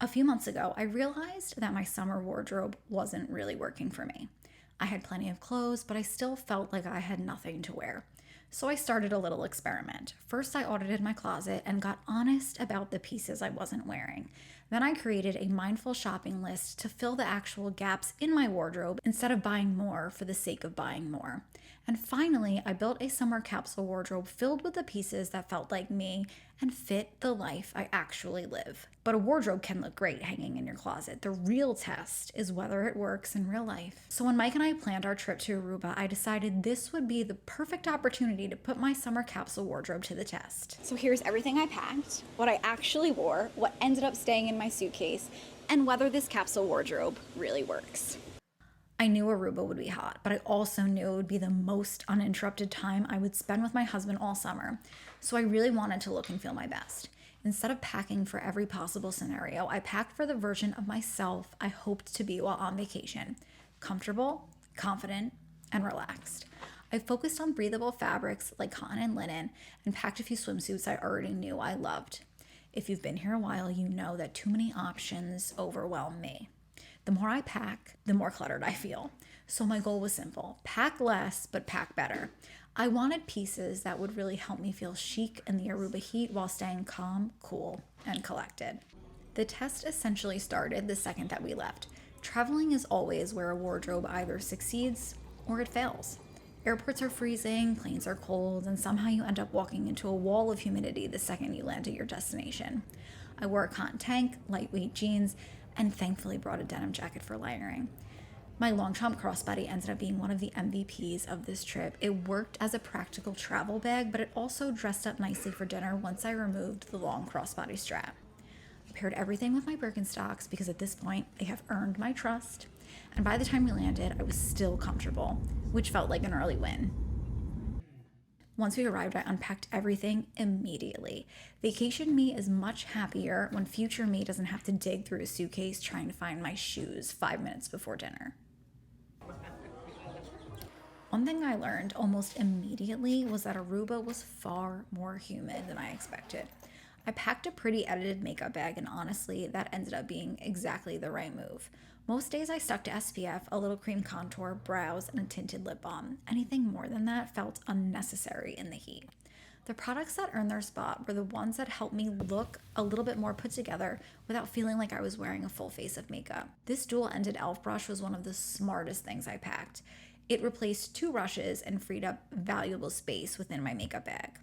A few months ago, I realized that my summer wardrobe wasn't really working for me. I had plenty of clothes, but I still felt like I had nothing to wear. So I started a little experiment. First, I audited my closet and got honest about the pieces I wasn't wearing. Then I created a mindful shopping list to fill the actual gaps in my wardrobe instead of buying more for the sake of buying more. And finally, I built a summer capsule wardrobe filled with the pieces that felt like me and fit the life I actually live. But a wardrobe can look great hanging in your closet. The real test is whether it works in real life. So when Mike and I planned our trip to Aruba, I decided this would be the perfect opportunity to put my summer capsule wardrobe to the test. So here's everything I packed, what I actually wore, what ended up staying in my suitcase, and whether this capsule wardrobe really works. I knew Aruba would be hot, but I also knew it would be the most uninterrupted time I would spend with my husband all summer. So I really wanted to look and feel my best. Instead of packing for every possible scenario, I packed for the version of myself I hoped to be while on vacation. Comfortable, confident, and relaxed. I focused on breathable fabrics like cotton and linen and packed a few swimsuits I already knew I loved. If you've been here a while, you know that too many options overwhelm me. The more I pack, the more cluttered I feel. So my goal was simple: pack less, but pack better. I wanted pieces that would really help me feel chic in the Aruba heat while staying calm, cool, and collected. The test essentially started the second that we left. Traveling is always where a wardrobe either succeeds or it fails. Airports are freezing, planes are cold, and somehow you end up walking into a wall of humidity the second you land at your destination. I wore a cotton tank, lightweight jeans, and thankfully brought a denim jacket for layering. My Longchamp crossbody ended up being one of the MVPs of this trip. It worked as a practical travel bag, but it also dressed up nicely for dinner once I removed the long crossbody strap. I paired everything with my Birkenstocks because at this point they have earned my trust, and by the time we landed, I was still comfortable, which felt like an early win. Once we arrived, I unpacked everything immediately. Vacation me is much happier when future me doesn't have to dig through a suitcase trying to find my shoes 5 minutes before dinner. One thing I learned almost immediately was that Aruba was far more humid than I expected. I packed a pretty edited makeup bag, and honestly, that ended up being exactly the right move. Most days I stuck to SPF, a little cream contour, brows, and a tinted lip balm. Anything more than that felt unnecessary in the heat. The products that earned their spot were the ones that helped me look a little bit more put together without feeling like I was wearing a full face of makeup. This dual-ended e.l.f. brush was one of the smartest things I packed. It replaced 2 brushes and freed up valuable space within my makeup bag.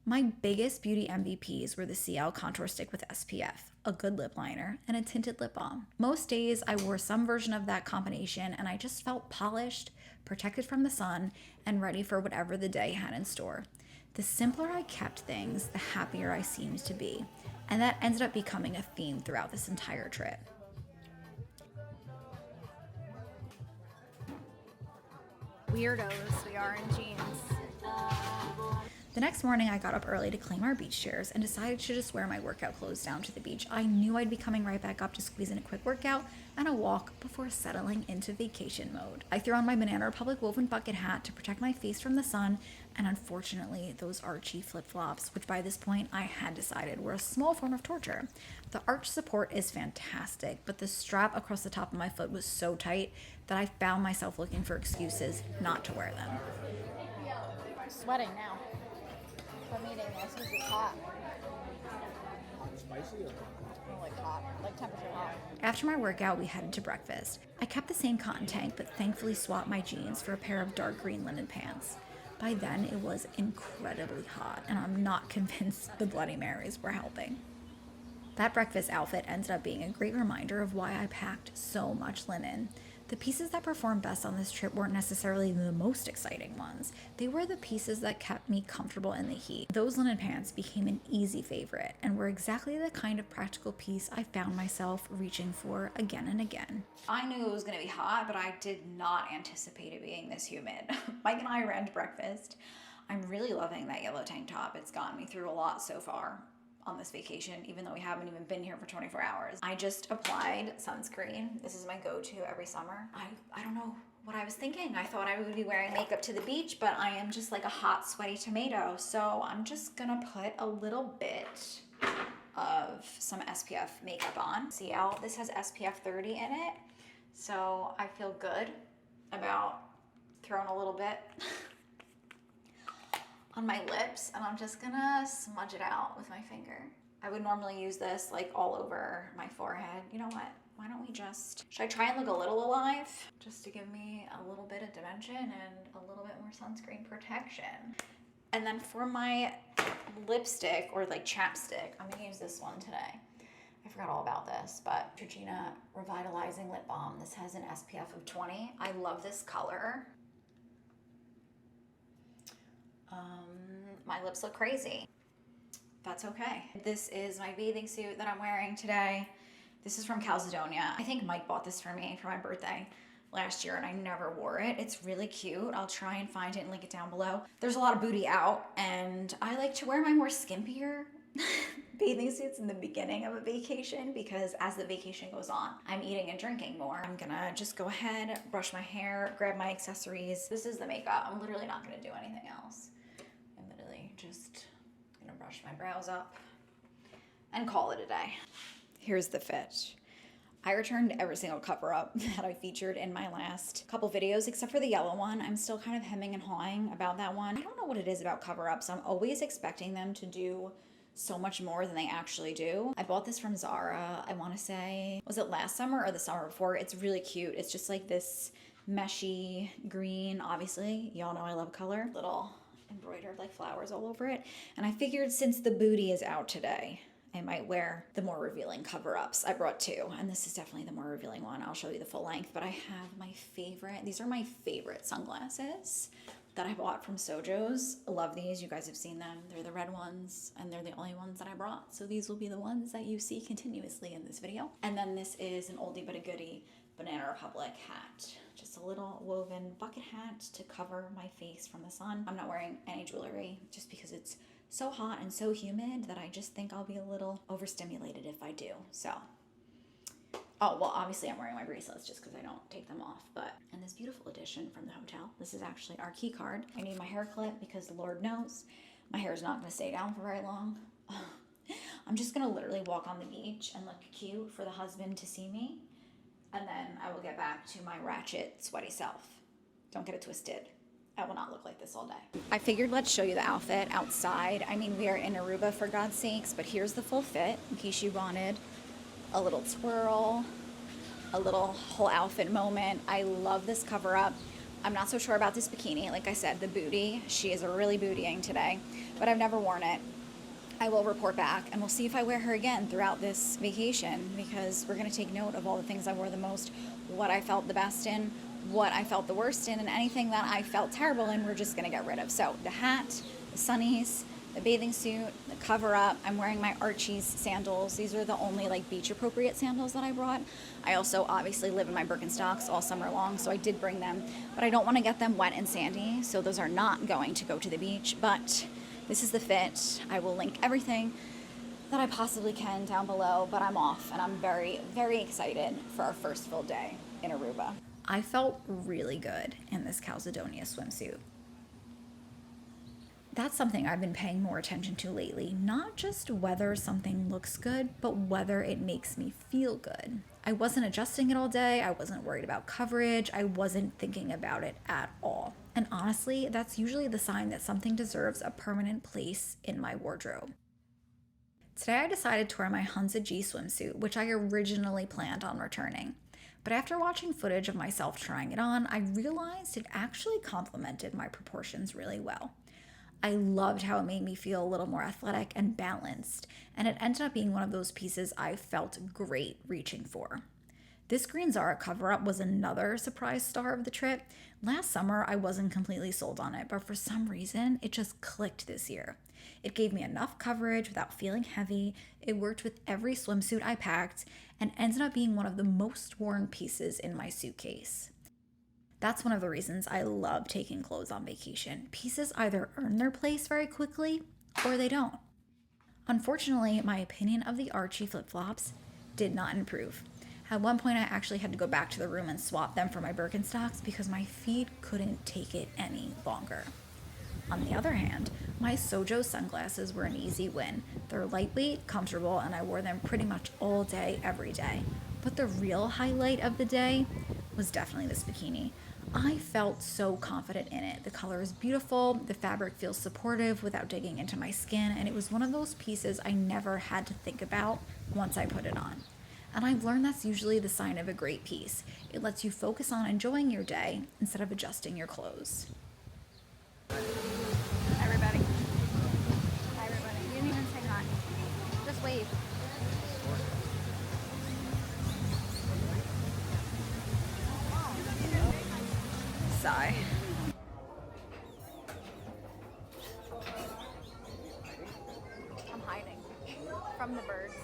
My biggest beauty MVPs were the CL Contour Stick with SPF, a good lip liner, and a tinted lip balm. Most days I wore some version of that combination and I just felt polished, protected from the sun, and ready for whatever the day had in store. The simpler I kept things, the happier I seemed to be, and that ended up becoming a theme throughout this entire trip. Weirdos, we are in jeans. The next morning, I got up early to claim our beach chairs and decided to just wear my workout clothes down to the beach. I knew I'd be coming right back up to squeeze in a quick workout and a walk before settling into vacation mode. I threw on my Banana Republic woven bucket hat to protect my face from the sun, and unfortunately, those Archie flip-flops, which by this point I had decided were a small form of torture. The arch support is fantastic, but the strap across the top of my foot was so tight that I found myself looking for excuses not to wear them. I'm sweating now. I'm eating this because it's hot. Spicy or Like hot, like temperature hot. After my workout, we headed to breakfast. I kept the same cotton tank, but thankfully swapped my jeans for a pair of dark green linen pants. By then, it was incredibly hot, and I'm not convinced the Bloody Marys were helping. That breakfast outfit ended up being a great reminder of why I packed so much linen. The pieces that performed best on this trip weren't necessarily the most exciting ones. They were the pieces that kept me comfortable in the heat. Those linen pants became an easy favorite and were exactly the kind of practical piece I found myself reaching for again and again. I knew it was going to be hot, but I did not anticipate it being this humid. Mike and I ran to breakfast. I'm really loving that yellow tank top. It's gotten me through a lot so far on this vacation, even though we haven't even been here for 24 hours. I just applied sunscreen. This is my go-to every summer. I don't know what I was thinking. I thought I would be wearing makeup to the beach, but I am just like a hot, sweaty tomato. So I'm just gonna put a little bit of some SPF makeup on. See how this has SPF 30 in it. So I feel good about throwing a little bit on my lips, and I'm just gonna smudge it out with my finger. I would normally use this like all over my forehead. You know what? Why don't we just, should I try and look a little alive? Just to give me a little bit of dimension and a little bit more sunscreen protection. And then for my lipstick, or like chapstick, I'm gonna use this one today. I forgot all about this, but Neutrogena Revitalizing Lip Balm. This has an SPF of 20. I love this color. My lips look crazy. That's okay. This is my bathing suit that I'm wearing today. This is from Calzedonia. I think Mike bought this for me for my birthday last year, and I never wore it. It's really cute. I'll try and find it and link it down below. There's a lot of booty out, and I like to wear my more skimpier bathing suits in the beginning of a vacation, because as the vacation goes on, I'm eating and drinking more. I'm gonna just go ahead, brush my hair, grab my accessories. This is the makeup. I'm literally not gonna do anything else. I'm literally just gonna brush my brows up and call it a day. Here's the fit. I returned every single cover up that I featured in my last couple videos, except for the yellow one. I'm still kind of hemming and hawing about that one. I don't know what it is about cover ups. I'm always expecting them to do so much more than they actually do. I bought this from Zara, I wanna say, was it last summer or the summer before? It's really cute. It's just like this meshy green. Obviously, y'all know I love color. Little embroidered like flowers all over it. And I figured since the booty is out today, I might wear the more revealing cover-ups. I brought two, and this is definitely the more revealing one. I'll show you the full length, but I have my favorite, these are my favorite sunglasses that I bought from Sojo's. I love these. You guys have seen them. They're the red ones, and they're the only ones that I brought. So these will be the ones that you see continuously in this video. And then this is an oldie but a goodie Banana Republic hat. Just a little woven bucket hat to cover my face from the sun. I'm not wearing any jewelry just because it's so hot and so humid that I just think I'll be a little overstimulated if I do. So, oh, well, obviously I'm wearing my bracelets just because I don't take them off, but, and this beautiful addition from the hotel. This is actually our key card. I need my hair clip because Lord knows my hair is not going to stay down for very long. I'm just going to literally walk on the beach and look cute for the husband to see me, and then I will get back to my ratchet, sweaty self. Don't get it twisted. I will not look like this all day. I figured let's show you the outfit outside. I mean, we are in Aruba for God's sakes, but here's the full fit in case you wanted a little twirl, a little whole outfit moment. I love this cover up. I'm not so sure about this bikini. Like I said, the booty, she is really bootying today, but I've never worn it. I will report back, and we'll see if I wear her again throughout this vacation, because we're gonna take note of all the things I wore the most, what I felt the best in, what I felt the worst in, and anything that I felt terrible in, we're just gonna get rid of. So the hat, the sunnies, the bathing suit, the cover up. I'm wearing my Archie's sandals. These are the only like beach appropriate sandals that I brought. I also obviously live in my Birkenstocks all summer long, so I did bring them, but I don't wanna get them wet and sandy, so those are not going to go to the beach, but this is the fit. I will link everything that I possibly can down below, but I'm off, and I'm very, very excited for our first full day in Aruba. I felt really good in this Calzedonia swimsuit. That's something I've been paying more attention to lately. Not just whether something looks good, but whether it makes me feel good. I wasn't adjusting it all day. I wasn't worried about coverage. I wasn't thinking about it at all. And honestly, that's usually the sign that something deserves a permanent place in my wardrobe. Today I decided to wear my Hunza G swimsuit, which I originally planned on returning. But after watching footage of myself trying it on, I realized it actually complemented my proportions really well. I loved how it made me feel a little more athletic and balanced, and it ended up being one of those pieces I felt great reaching for. This green Zara cover-up was another surprise star of the trip. Last summer, I wasn't completely sold on it, but for some reason, it just clicked this year. It gave me enough coverage without feeling heavy. It worked with every swimsuit I packed and ended up being one of the most worn pieces in my suitcase. That's one of the reasons I love taking clothes on vacation. Pieces either earn their place very quickly or they don't. Unfortunately, my opinion of the Archie flip-flops did not improve. At one point, I actually had to go back to the room and swap them for my Birkenstocks because my feet couldn't take it any longer. On the other hand, my Sojo sunglasses were an easy win. They're lightweight, comfortable, and I wore them pretty much all day, every day. But the real highlight of the day was definitely this bikini. I felt so confident in it. The color is beautiful, the fabric feels supportive without digging into my skin, and it was one of those pieces I never had to think about once I put it on. And I've learned that's usually the sign of a great piece. It lets you focus on enjoying your day instead of adjusting your clothes. Hi, everybody. Hi, everybody. You didn't even say hi. Just wave. Sigh. I'm hiding from the birds.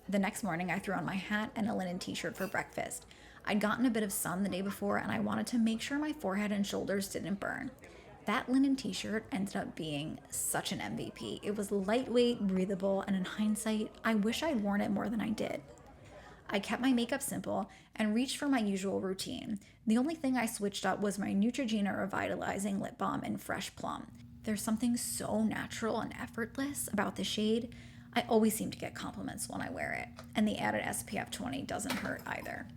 The next morning, I threw on my hat and a linen t-shirt for breakfast. I'd gotten a bit of sun the day before, and I wanted to make sure my forehead and shoulders didn't burn. That linen t-shirt ended up being such an MVP. It was lightweight, breathable, and in hindsight, I wish I'd worn it more than I did. I kept my makeup simple and reached for my usual routine. The only thing I switched up was my Neutrogena Revitalizing Lip Balm in Fresh Plum. There's something so natural and effortless about the shade. I always seem to get compliments when I wear it, and the added SPF 20 doesn't hurt either.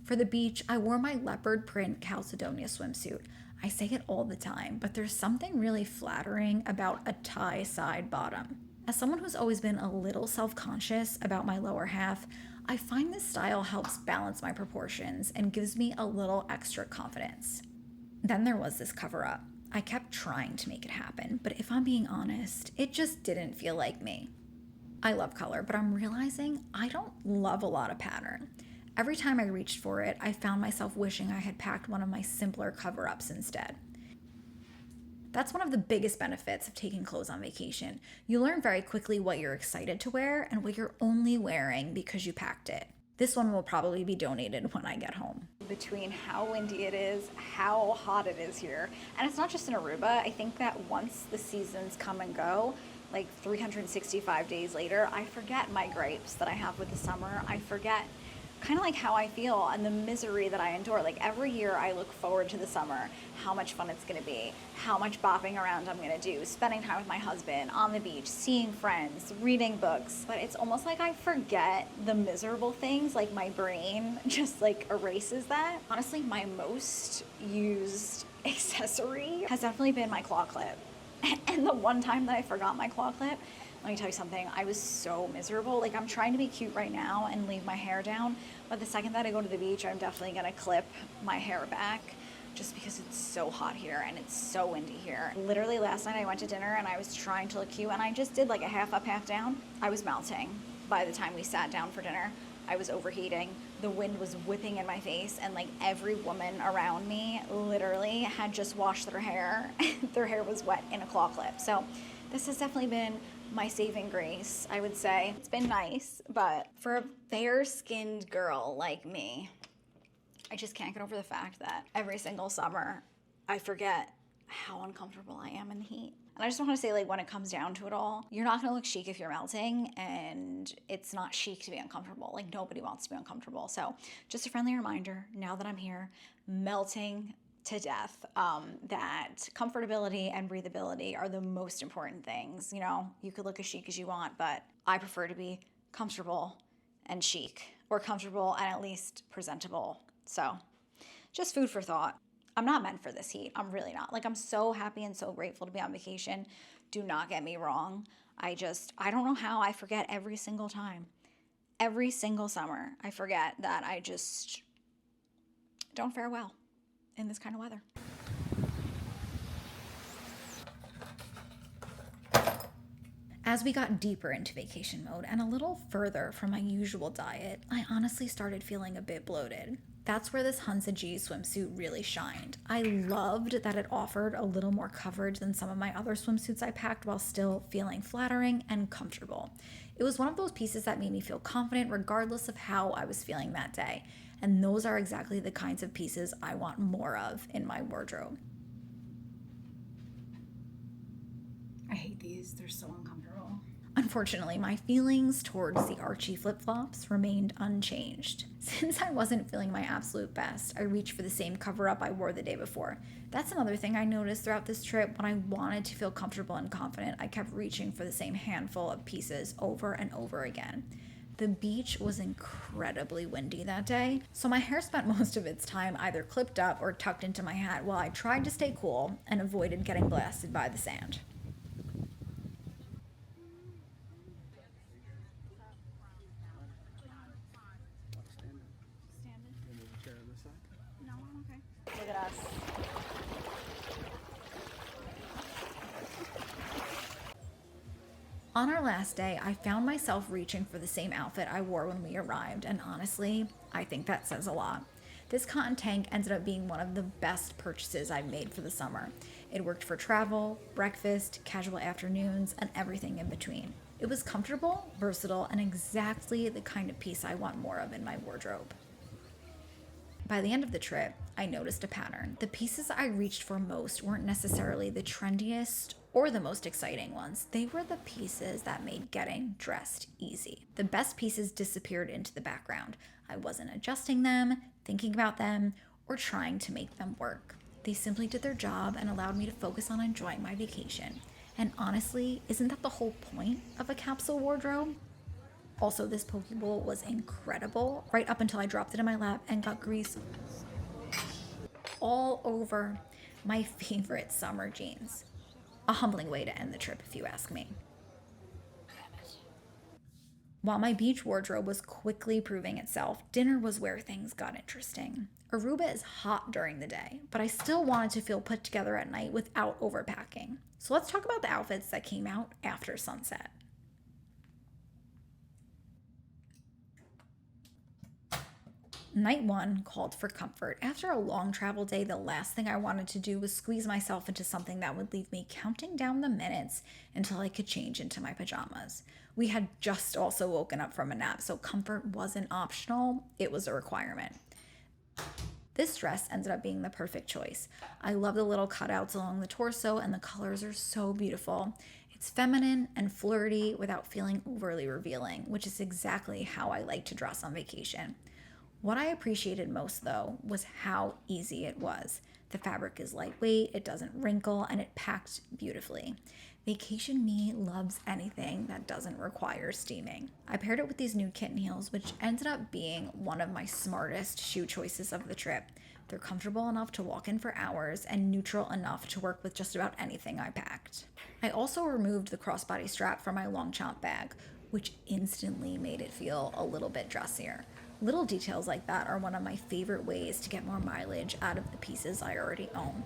For the beach, I wore my leopard print Calcedonia swimsuit. I say it all the time, but there's something really flattering about a tie side bottom. As someone who's always been a little self-conscious about my lower half, I find this style helps balance my proportions and gives me a little extra confidence. Then there was this cover-up. I kept trying to make it happen, but if I'm being honest, it just didn't feel like me. I love color, but I'm realizing I don't love a lot of pattern. Every time I reached for it, I found myself wishing I had packed one of my simpler cover-ups instead. That's one of the biggest benefits of taking clothes on vacation. You learn very quickly what you're excited to wear and what you're only wearing because you packed it. This one will probably be donated when I get home. Between how windy it is, how hot it is here, and it's not just in Aruba. I think that once the seasons come and go, like 365 days later, I forget my gripes that I have with the summer. I forget kind of like how I feel and the misery that I endure. Like every year I look forward to the summer, how much fun it's gonna be, how much bopping around I'm gonna do, spending time with my husband, on the beach, seeing friends, reading books. But it's almost like I forget the miserable things, like my brain just like erases that. Honestly, my most used accessory has definitely been my claw clip. And the one time that I forgot my claw clip, let me tell you something, I was so miserable. Like I'm trying to be cute right now and leave my hair down, but the second that I go to the beach, I'm definitely gonna clip my hair back just because it's so hot here and it's so windy here. Literally last night I went to dinner and I was trying to look cute and I just did like a half up, half down. I was melting by the time we sat down for dinner. I was overheating. The wind was whipping in my face and like every woman around me literally had just washed their hair. Their hair was wet in a claw clip. So this has definitely been my saving grace, I would say. It's been nice, but for a fair-skinned girl like me, I just can't get over the fact that every single summer I forget how uncomfortable I am in the heat. And I just want to say, like, when it comes down to it all, you're not going to look chic if you're melting, and it's not chic to be uncomfortable. Like, nobody wants to be uncomfortable. So just a friendly reminder, now that I'm here, melting to death, that comfortability and breathability are the most important things. You know, you could look as chic as you want, but I prefer to be comfortable and chic, or comfortable and at least presentable. So just food for thought. I'm not meant for this heat. I'm really not. Like, I'm so happy and so grateful to be on vacation. Do not get me wrong. I don't know how I forget every single time. Every single summer, I forget that I just don't fare well in this kind of weather. As we got deeper into vacation mode and a little further from my usual diet, I honestly started feeling a bit bloated. That's where this Hansa G swimsuit really shined. I loved that it offered a little more coverage than some of my other swimsuits I packed while still feeling flattering and comfortable. It was one of those pieces that made me feel confident regardless of how I was feeling that day. And those are exactly the kinds of pieces I want more of in my wardrobe. I hate these. They're so uncomfortable. Unfortunately, my feelings towards the Archie flip-flops remained unchanged. Since I wasn't feeling my absolute best, I reached for the same cover-up I wore the day before. That's another thing I noticed throughout this trip. When I wanted to feel comfortable and confident, I kept reaching for the same handful of pieces over and over again. The beach was incredibly windy that day, so my hair spent most of its time either clipped up or tucked into my hat while I tried to stay cool and avoided getting blasted by the sand. Look at us. On our last day, I found myself reaching for the same outfit I wore when we arrived, and honestly, I think that says a lot. This cotton tank ended up being one of the best purchases I've made for the summer. It worked for travel, breakfast, casual afternoons, and everything in between. It was comfortable, versatile, and exactly the kind of piece I want more of in my wardrobe. By the end of the trip, I noticed a pattern. The pieces I reached for most weren't necessarily the trendiest or the most exciting ones. They were the pieces that made getting dressed easy. The best pieces disappeared into the background. I wasn't adjusting them, thinking about them, or trying to make them work. They simply did their job and allowed me to focus on enjoying my vacation. And honestly, isn't that the whole point of a capsule wardrobe? Also, this poke bowl was incredible, right up until I dropped it in my lap and got grease all over my favorite summer jeans. A humbling way to end the trip, if you ask me. While my beach wardrobe was quickly proving itself, dinner was where things got interesting. Aruba is hot during the day, but I still wanted to feel put together at night without overpacking. So let's talk about the outfits that came out after sunset. Night one called for comfort. After a long travel day, the last thing I wanted to do was squeeze myself into something that would leave me counting down the minutes until I could change into my pajamas. We had just also woken up from a nap, so comfort wasn't optional, it was a requirement. This dress ended up being the perfect choice. I love the little cutouts along the torso, and the colors are so beautiful. It's feminine and flirty without feeling overly revealing, which is exactly how I like to dress on vacation. What I appreciated most, though, was how easy it was. The fabric is lightweight, it doesn't wrinkle, and it packed beautifully. Vacation me loves anything that doesn't require steaming. I paired it with these new kitten heels, which ended up being one of my smartest shoe choices of the trip. They're comfortable enough to walk in for hours and neutral enough to work with just about anything I packed. I also removed the crossbody strap from my long chomp bag, which instantly made it feel a little bit dressier. Little details like that are one of my favorite ways to get more mileage out of the pieces I already own.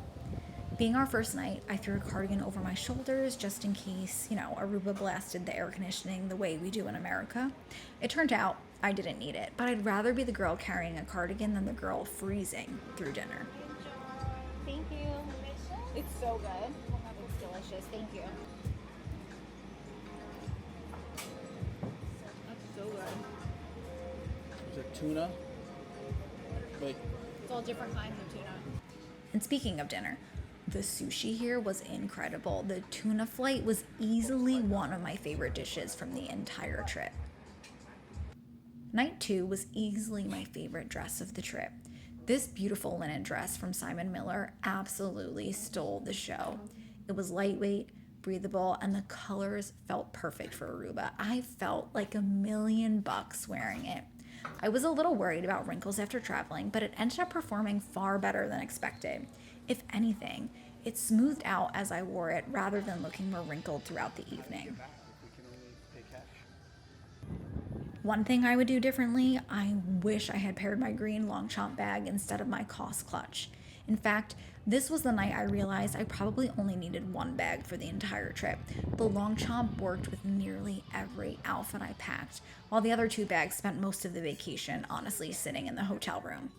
Being our first night, I threw a cardigan over my shoulders just in case, Aruba blasted the air conditioning the way we do in America. It turned out I didn't need it, but I'd rather be the girl carrying a cardigan than the girl freezing through dinner. Thank you. It's so good. It's delicious. Thank you. That's so good. Is it tuna? Wait. It's all different kinds of tuna. And speaking of dinner, the sushi here was incredible. The tuna flight was easily one of my favorite dishes from the entire trip. Night 2 was easily my favorite dress of the trip. This beautiful linen dress from Simon Miller absolutely stole the show. It was lightweight, breathable, and the colors felt perfect for Aruba. I felt like $1,000,000 wearing it. I was a little worried about wrinkles after traveling, but it ended up performing far better than expected. If anything, it smoothed out as I wore it rather than looking more wrinkled throughout the evening. One thing I would do differently, I wish I had paired my green long chomp bag instead of my COS clutch. In fact, this was the night I realized I probably only needed one bag for the entire trip. The long chomp worked with nearly every outfit I packed, while the other two bags spent most of the vacation honestly sitting in the hotel room.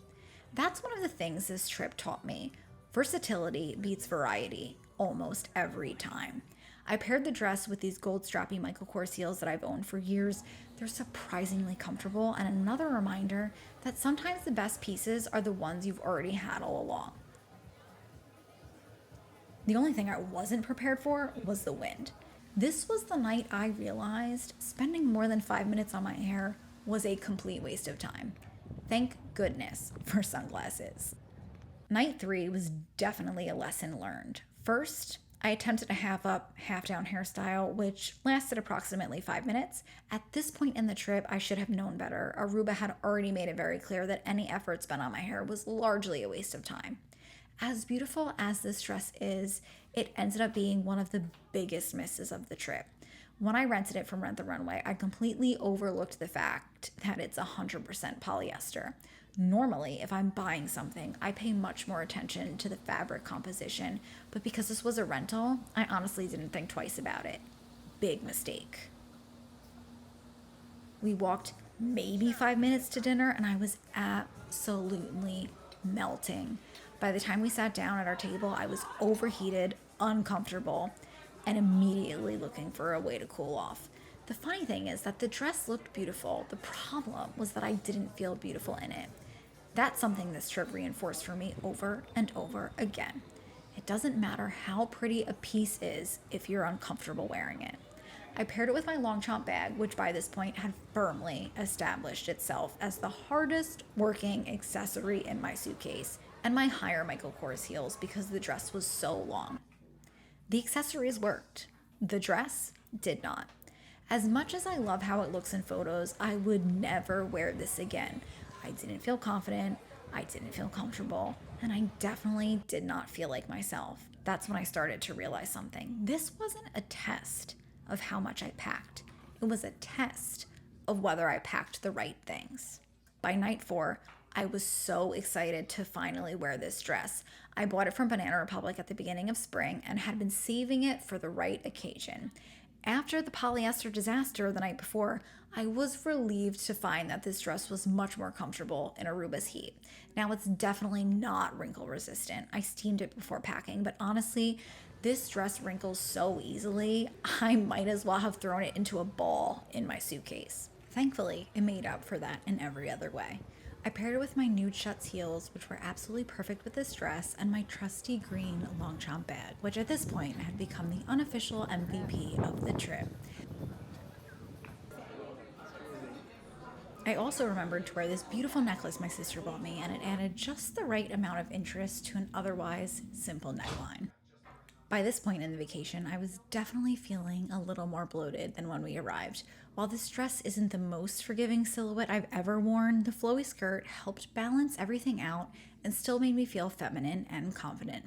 That's one of the things this trip taught me. Versatility beats variety almost every time. I paired the dress with these gold strappy Michael Kors heels that I've owned for years. They're surprisingly comfortable, and another reminder that sometimes the best pieces are the ones you've already had all along. The only thing I wasn't prepared for was the wind. This was the night I realized spending more than 5 minutes on my hair was a complete waste of time. Thank goodness for sunglasses. Night 3 was definitely a lesson learned. First, I attempted a half up, half down hairstyle, which lasted approximately 5 minutes. At this point in the trip, I should have known better. Aruba had already made it very clear that any effort spent on my hair was largely a waste of time. As beautiful as this dress is, it ended up being one of the biggest misses of the trip. When I rented it from Rent the Runway, I completely overlooked the fact that it's 100% polyester. Normally, if I'm buying something, I pay much more attention to the fabric composition, but because this was a rental, I honestly didn't think twice about it. Big mistake. We walked maybe 5 minutes to dinner, and I was absolutely melting. By the time we sat down at our table, I was overheated, uncomfortable, and immediately looking for a way to cool off. The funny thing is that the dress looked beautiful. The problem was that I didn't feel beautiful in it. That's something this trip reinforced for me over and over again. It doesn't matter how pretty a piece is if you're uncomfortable wearing it. I paired it with my Longchamp bag, which by this point had firmly established itself as the hardest working accessory in my suitcase, and my higher Michael Kors heels because the dress was so long. The accessories worked. The dress did not. As much as I love how it looks in photos, I would never wear this again. I didn't feel confident, I didn't feel comfortable, and I definitely did not feel like myself. That's when I started to realize something. This wasn't a test of how much I packed. It was a test of whether I packed the right things. By night 4, I was so excited to finally wear this dress. I bought it from Banana Republic at the beginning of spring and had been saving it for the right occasion. After the polyester disaster the night before, I was relieved to find that this dress was much more comfortable in Aruba's heat. Now, it's definitely not wrinkle resistant. I steamed it before packing, but honestly, this dress wrinkles so easily, I might as well have thrown it into a ball in my suitcase. Thankfully, it made up for that in every other way. I paired it with my nude Schuts heels, which were absolutely perfect with this dress, and my trusty green Longchamp bag, which at this point had become the unofficial MVP of the trip. I also remembered to wear this beautiful necklace my sister bought me, and it added just the right amount of interest to an otherwise simple neckline. By this point in the vacation, I was definitely feeling a little more bloated than when we arrived. While this dress isn't the most forgiving silhouette I've ever worn, the flowy skirt helped balance everything out and still made me feel feminine and confident.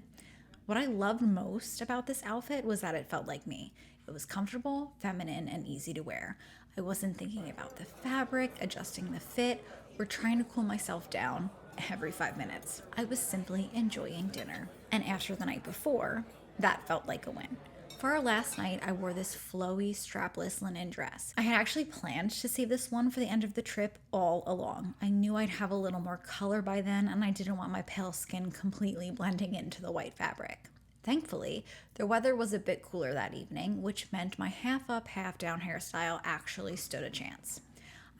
What I loved most about this outfit was that it felt like me. It was comfortable, feminine, and easy to wear. I wasn't thinking about the fabric, adjusting the fit, or trying to cool myself down every 5 minutes. I was simply enjoying dinner. And after the night before, that felt like a win. For our last night, I wore this flowy, strapless linen dress. I had actually planned to save this one for the end of the trip all along. I knew I'd have a little more color by then, and I didn't want my pale skin completely blending into the white fabric. Thankfully, the weather was a bit cooler that evening, which meant my half up, half down hairstyle actually stood a chance.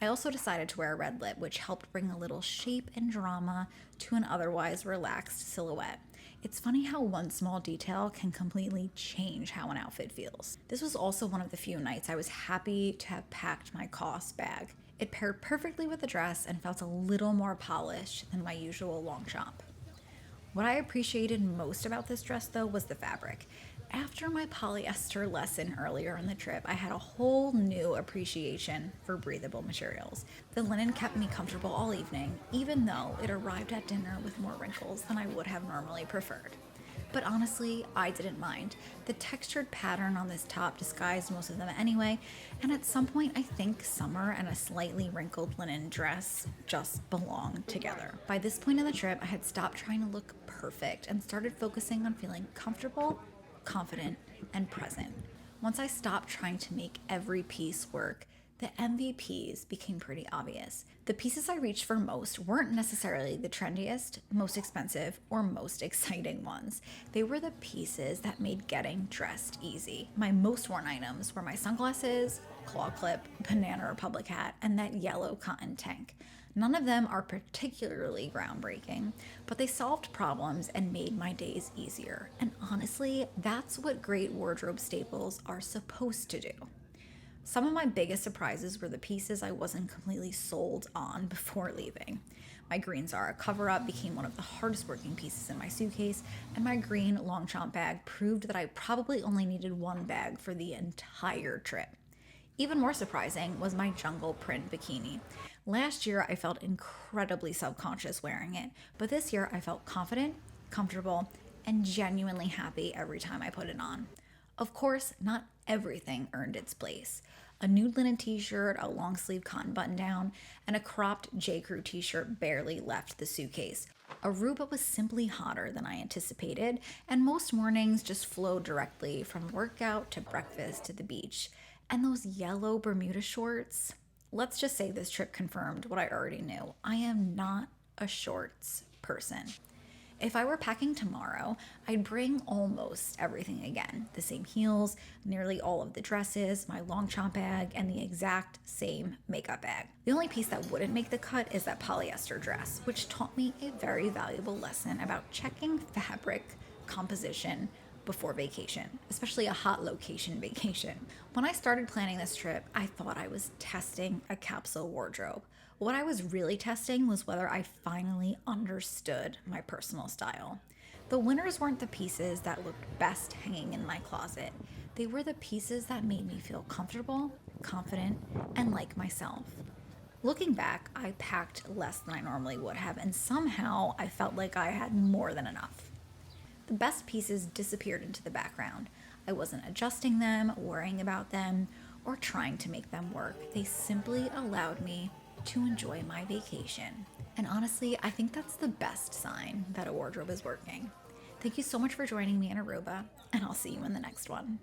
I also decided to wear a red lip, which helped bring a little shape and drama to an otherwise relaxed silhouette. It's funny how one small detail can completely change how an outfit feels. This was also one of the few nights I was happy to have packed my COS bag. It paired perfectly with the dress and felt a little more polished than my usual Longchamp. What I appreciated most about this dress, though, was the fabric. After my polyester lesson earlier in the trip, I had a whole new appreciation for breathable materials. The linen kept me comfortable all evening, even though it arrived at dinner with more wrinkles than I would have normally preferred. But honestly, I didn't mind. The textured pattern on this top disguised most of them anyway, and at some point I think summer and a slightly wrinkled linen dress just belong together. By this point in the trip, I had stopped trying to look perfect and started focusing on feeling comfortable, confident, and present. Once I stopped trying to make every piece work, The MVPs became pretty obvious. The pieces I reached for most weren't necessarily the trendiest, most expensive, or most exciting ones. They were the pieces that made getting dressed easy. My most worn items were my sunglasses, claw clip, Banana Republic hat, and that yellow cotton tank. None of them are particularly groundbreaking, but they solved problems and made my days easier. And honestly, that's what great wardrobe staples are supposed to do. Some of my biggest surprises were the pieces I wasn't completely sold on before leaving. My green Zara cover-up became one of the hardest working pieces in my suitcase, and my green Longchamp bag proved that I probably only needed one bag for the entire trip. Even more surprising was my jungle print bikini. Last year, I felt incredibly self-conscious wearing it, but this year I felt confident, comfortable, and genuinely happy every time I put it on. Of course, not everything earned its place. A nude linen t-shirt, a long sleeve cotton button down, and a cropped J. Crew t-shirt barely left the suitcase. Aruba was simply hotter than I anticipated, and most mornings just flowed directly from workout to breakfast to the beach. And those yellow Bermuda shorts, let's just say this trip confirmed what I already knew. I am not a shorts person. If I were packing tomorrow, I'd bring almost everything again. The same heels, nearly all of the dresses, my Longchamp bag, and the exact same makeup bag. The only piece that wouldn't make the cut is that polyester dress, which taught me a very valuable lesson about checking fabric composition before vacation, especially a hot location vacation. When I started planning this trip, I thought I was testing a capsule wardrobe. What I was really testing was whether I finally understood my personal style. The winners weren't the pieces that looked best hanging in my closet. They were the pieces that made me feel comfortable, confident, and like myself. Looking back, I packed less than I normally would have, and somehow I felt like I had more than enough. The best pieces disappeared into the background. I wasn't adjusting them, worrying about them, or trying to make them work. They simply allowed me to enjoy my vacation. And honestly, I think that's the best sign that a wardrobe is working. Thank you so much for joining me in Aruba, and I'll see you in the next one.